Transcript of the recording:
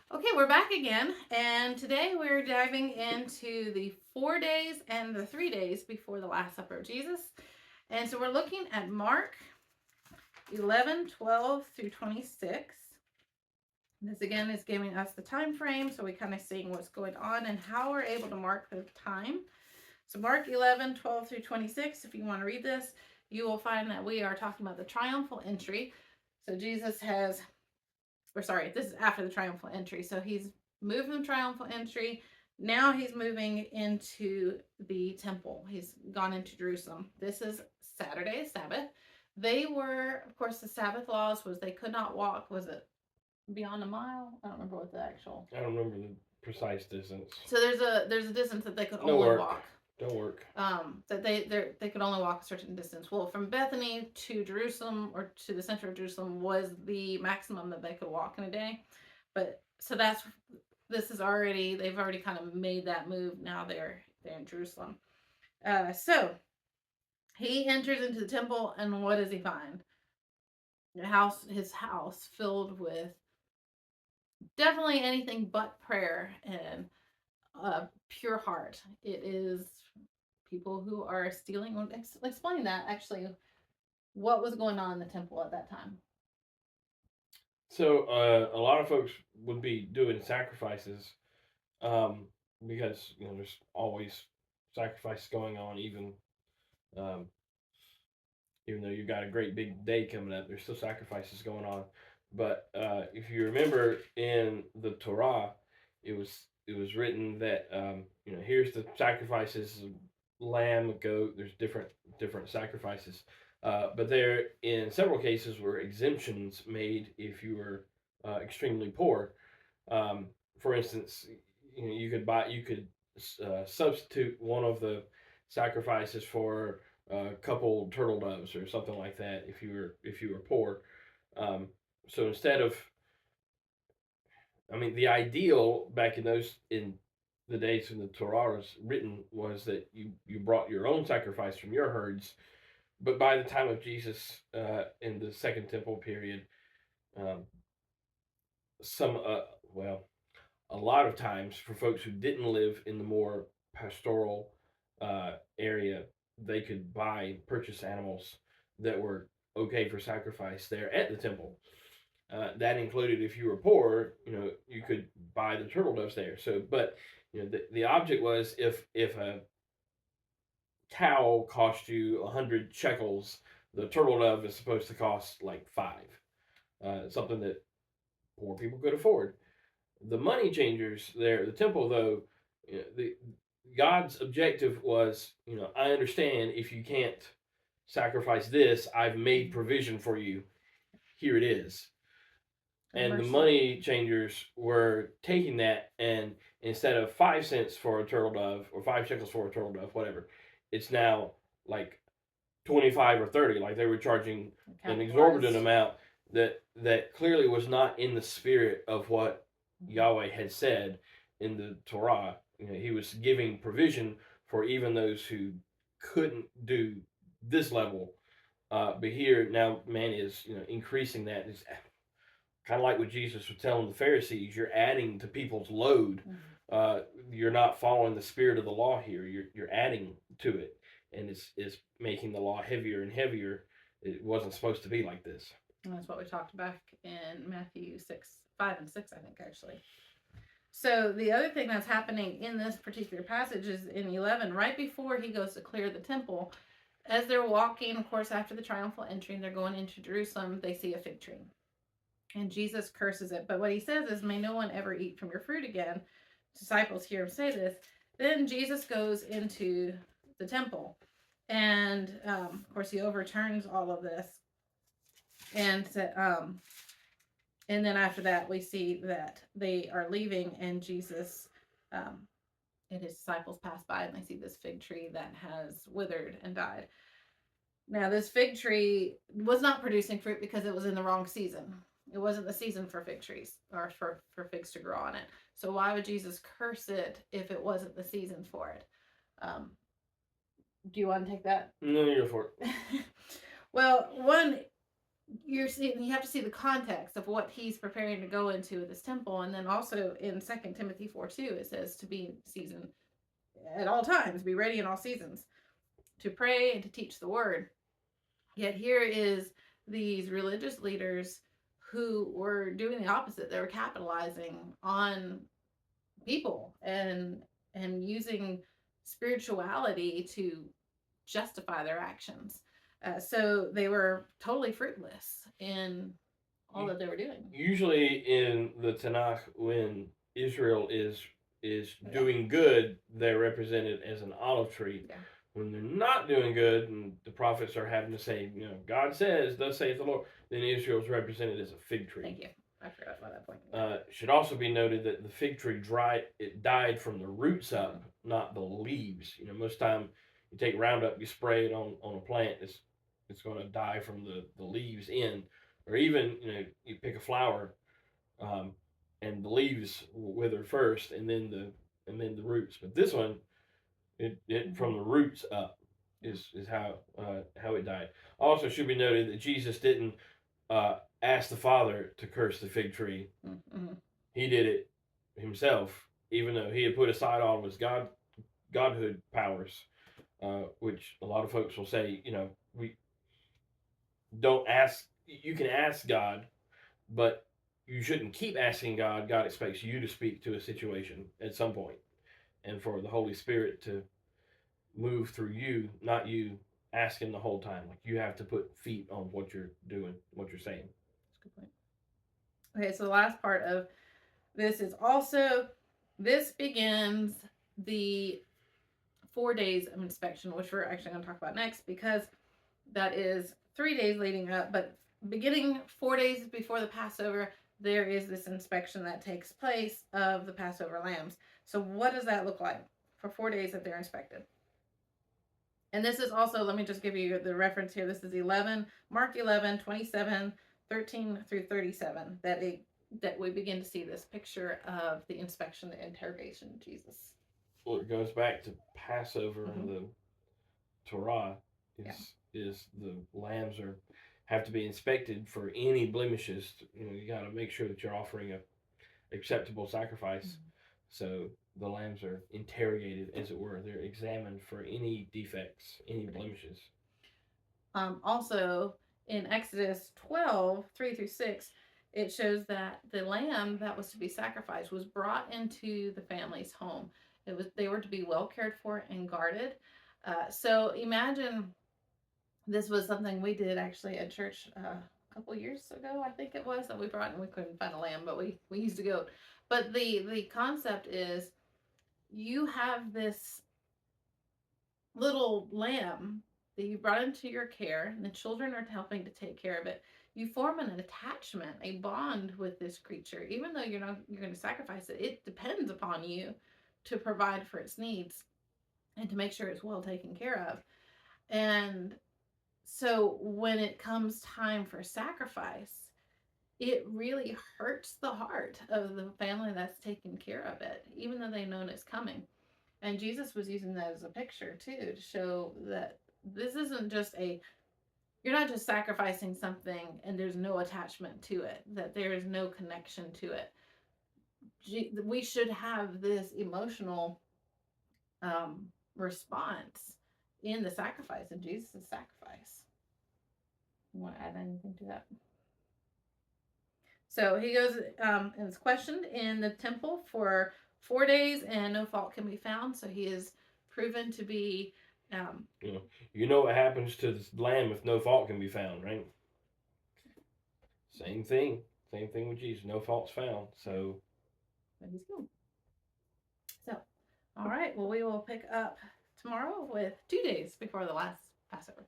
Okay, we're back again, and today we're diving into the 4 days and the 3 days before the Last Supper of Jesus. And so we're looking at Mark 11:12 through 26. This again is giving us the time frame, so we kind of seeing what's going on and how we're able to mark the time. So Mark 11:12 through 26, if you want to read this, you will find that we are talking about the triumphal entry. So Jesus has this is after the triumphal entry. So he's moved from the triumphal entry. Now he's moving into the temple. He's gone into Jerusalem. This is Saturday, Sabbath. They were, of course, the Sabbath laws was they could not walk. Was it beyond a mile? I don't remember what the actual. I don't remember the precise distance. So there's a distance that they could No only work. walk. Don't work. That they could only walk a certain distance. Well, from Bethany to Jerusalem or to the center of Jerusalem was the maximum that they could walk in a day. But so they've already kind of made that move. Now they're in Jerusalem. So he enters into the temple, and what does he find? His house filled with definitely anything but prayer and a pure heart. It is people who are stealing. Explain that actually. What was going on in the temple at that time? So a lot of folks would be doing sacrifices um, because there's always sacrifices going on, um, even though you've got a great big day coming up. There's still sacrifices going on. But if you remember in the Torah, it was written that here's the sacrifices: lamb, goat. There's different sacrifices. But there, in several cases, were exemptions made if you were extremely poor. For instance, you could substitute one of the sacrifices for a couple turtle doves or something like that if you were poor. Um, so instead of, I mean, the ideal back in the days when the Torah was written was that you brought your own sacrifice from your herds. But by the time of Jesus, in the Second Temple period, um, some well, a lot of times for folks who didn't live in the more pastoral area, they could purchase animals that were okay for sacrifice there at the temple. That included if you were poor, you could buy the turtle doves there. So, but the object was if a cow cost you 100 shekels, the turtle dove is supposed to cost like five. Something that poor people could afford. The money changers there, the temple though, the God's objective was, I understand if you can't sacrifice this, I've made provision for you. Here it is. And the money changers were taking that, and instead of 5 cents for a turtle dove or 5 shekels for a turtle dove, whatever, it's now like 25 or 30. Like they were charging an exorbitant amount that clearly was not in the spirit of what Yahweh had said in the Torah. He was giving provision for even those who couldn't do this level. But here now, man is increasing that. It's kind of like what Jesus was telling the Pharisees. You're adding to people's load. You're not following the spirit of the law here. You're adding to it, and it's making the law heavier and heavier. It wasn't supposed to be like this. And that's what we talked back in Matthew 5 and 6, I think, actually. So the other thing that's happening in this particular passage is in 11, right before he goes to clear the temple, as they're walking, of course, after the triumphal entry, and they're going into Jerusalem, they see a fig tree. And Jesus curses it. But what he says is, may no one ever eat from your fruit again. Disciples hear him say this. Then Jesus goes into the temple. And, of course, he overturns all of this. And then after that, we see that they are leaving, and Jesus and his disciples pass by, and they see this fig tree that has withered and died. Now, this fig tree was not producing fruit because it was in the wrong season. It wasn't the season for fig trees or for figs to grow on it. So why would Jesus curse it if it wasn't the season for it? Do you want to take that? No, you're for it. Well, one, you have to see the context of what he's preparing to go into with this temple. And then also in 2 Timothy 4:2, it says to be in season at all times, be ready in all seasons, to pray and to teach the word. Yet here is these religious leaders who were doing the opposite. They were capitalizing on people and using spirituality to justify their actions. So they were totally fruitless in all that they were doing. Usually in the Tanakh, when Israel is Yeah. doing good, they're represented as an olive tree. Yeah. When they're not doing good, and the prophets are having to say, God says, thus saith the Lord, then Israel's represented as a fig tree. Thank you. I forgot about that point. Should also be noted that the fig tree died from the roots up, not the leaves. Most time you take Roundup, you spray it on a plant, it's going to die from the leaves in, or even you pick a flower, and the leaves will wither first, and then the roots. But this one, it from the roots up is how it died. Also, should be noted that Jesus didn't ask the Father to curse the fig tree. Mm-hmm. He did it himself, even though he had put aside all of his godhood powers, which a lot of folks will say, we don't ask. You can ask God, but you shouldn't keep asking God. God expects you to speak to a situation at some point, and for the Holy Spirit to move through you, not you asking the whole time. Like, you have to put feet on what you're doing, what you're saying. That's a good point. Okay, so the last part of this is also, this begins the 4 days of inspection, which we're actually going to talk about next, because that is 3 days leading up, but beginning 4 days before the Passover, there is this inspection that takes place of the Passover lambs. So what does that look like for 4 days that they're inspected? And this is also, let me just give you the reference here. This is Mark 11, 27, 13 through 37, that we begin to see this picture of the inspection, the interrogation of Jesus. Well, it goes back to Passover and the Torah is the lambs have to be inspected for any blemishes. You got to make sure that you're offering a acceptable sacrifice. So the lambs are interrogated, as it were. They're examined for any defects, any blemishes. Also, in Exodus 12, 3 through 6, it shows that the lamb that was to be sacrificed was brought into the family's home. They were to be well cared for and guarded. So imagine, this was something we did actually at church a couple years ago, I think it was, that we brought, and we couldn't find a lamb, but we used a goat. But the concept is, you have this little lamb that you brought into your care, and the children are helping to take care of it. You form an attachment, a bond with this creature. Even though you're going to sacrifice it, it depends upon you to provide for its needs and to make sure it's well taken care of. And so when it comes time for sacrifice, it really hurts the heart of the family that's taking care of it, even though they know it's coming. And Jesus was using that as a picture too, to show that this isn't just you're not just sacrificing something and there's no attachment to it, that there is no connection to it. We should have this emotional response in the sacrifice, in Jesus' sacrifice. You want to add anything to that? So he goes and is questioned in the temple for 4 days, and no fault can be found. So he is proven to be. You know what happens to this lamb if no fault can be found, right? Same thing with Jesus. No fault's found. So. But he's good. So, all right. Well, we will pick up tomorrow with 2 days before the last Passover.